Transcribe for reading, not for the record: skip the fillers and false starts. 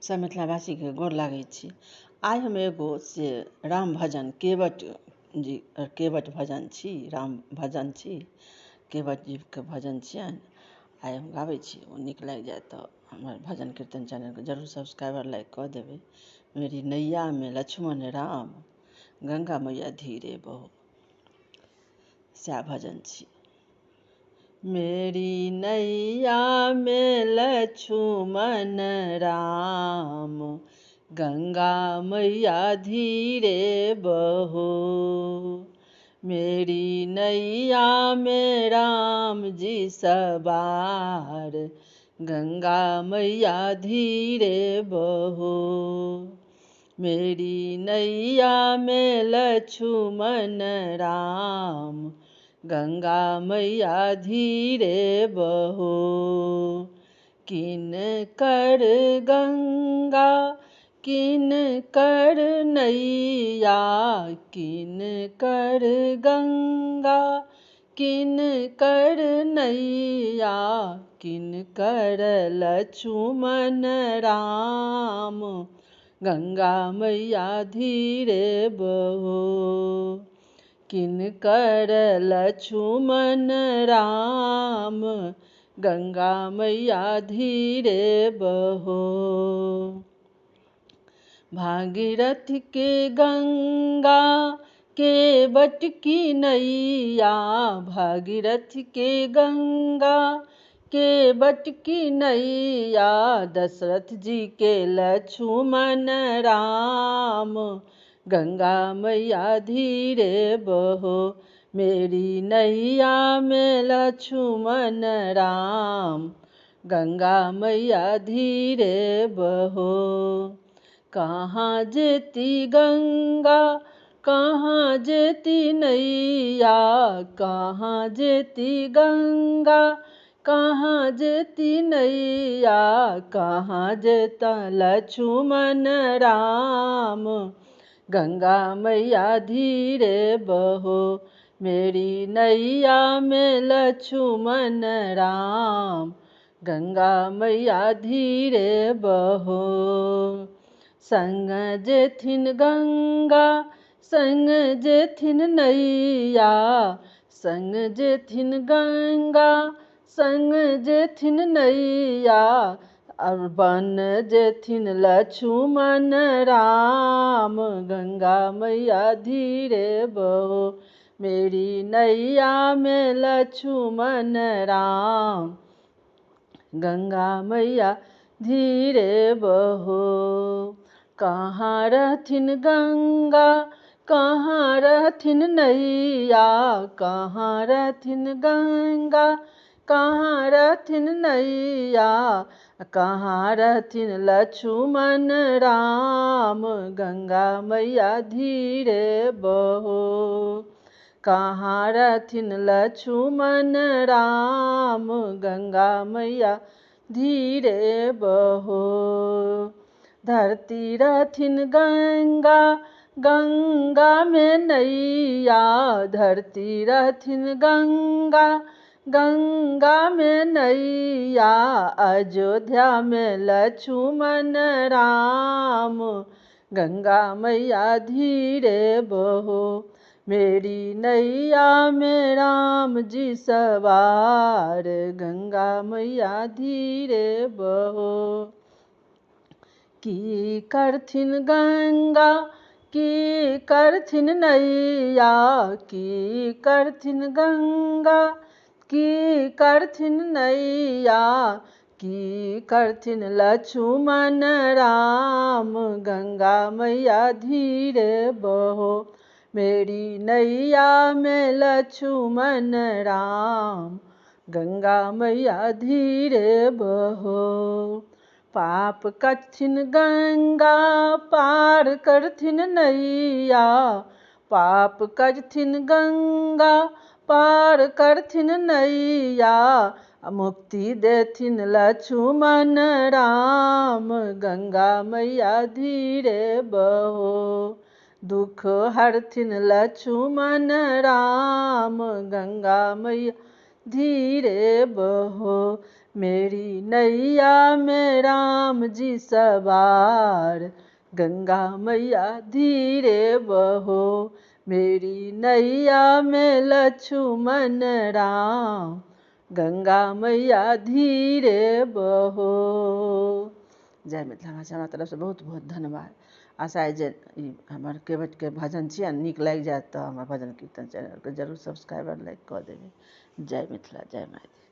सब मिथिलावासी के गोर लागै छी। आइ हम एगो से राम भजन केवट जी केवट भजन छी, राम भजन छी, केवट जी के भजन छियनि। आइ हम गाबै छी, ओ नीक लागि जाए तऽ हमर भजन कीर्तन चैनल के जरूर सब्सक्राइबर लाइक कऽ देबै। मेरी नैया में लक्ष्मण राम, गंगा मैया धीरे बहो, सएह भजन छी। मेरी नैया में लक्ष्मण राम, गंगा मैया धीरे बहो। मेरी नैया में राम जी सवार, गंगा मैया धीरे बहो। मेरी नैया में लक्ष्मण राम, गंगा मैया धीरे बहो। किन कर गंगा किन कर नैया, किन कर गंगा किन कर नैया, किन कर लक्ष्मण राम, गंगा मैया धीरे बहो। किन कर लक्ष्मण राम, गंगा मैया धीरे बहो। भागीरथ के गंगा केवट की नैया, भागीरथ के गंगा केवट की नैया, दशरथ जी के लक्ष्मण राम, गंगा मैया धीरे बहो। मेरी नैया में लक्ष्मण राम, गंगा मैया धीरे बहो। कहाँ जेती गंगा कहाँ जेती नैया, कहाँ जेती गंगा कहाँ जेती नैया, कहाँ जेता लक्ष्मण राम, गंगा मैया धीरे बहो। मेरी नैया में लक्ष्मण राम, गंगा मैया धीरे बहो। संग जेथिन गंगा संग जेथिन नैया, संग जेथिन गंगा संग जेथिन नैया, और बन जेथिन लक्ष्मण राम, गंगा मैया धीरे बहो। मेरी नैया में लक्ष्मण राम, गंगा मैया धीरे बहो। कहाँ रहथिन गंगा कहाँ रहथिन नैया, कहाँ रहथिन गंगा कहाँ रहथिन नैया, कहाँ रहथिन लक्ष्मण राम, गंगा मैया धीरे बहो। कहाँ रहथिन लक्ष्मण राम, गंगा मैया धीरे बहो। धरती रहथिन गंगा गंगा में नैया, धरती रहथिन गंगा गंगा में नैया, अयोध्या में लक्ष्मण राम, गंगा मैया धीरे बहो। मेरी नैया में राम जी सवार, गंगा मैया धीरे बहो। की करथिन गंगा की करथिन नैया, की करथिन गंगा की करथिन नैया, की करथिन लक्ष्मण राम, गंगा मैया धीरे बहो। मेरी नैया में लक्ष्मण राम, गंगा मैया धीरे बहो। पाप कटथिन गंगा पार करथिन नैया, पाप कटथिन गंगा पार करथिन नैया, मुक्ति देथिन लक्ष्मण राम, गंगा मैया धीरे बहो। दुख हरथिन लक्ष्मण राम, गंगा मैया धीरे बहो। मेरी नैया में राम जी सवार, गंगा मैया धीरे बहो। मेरी नैया में लक्ष्मण राम, गंगा मैया धीरे बहो। जय मिथिला भाषा। हमरा तरफ से बहुत बहुत धन्यवाद। आशा है जे हमर केवट के भजन छियै नीक लागि जायत तऽ हमर भजन कीर्तन चैनल के जरूर सब्सक्राइब और लाइक कऽ देबै। जय मिथिला, जय मैथिली।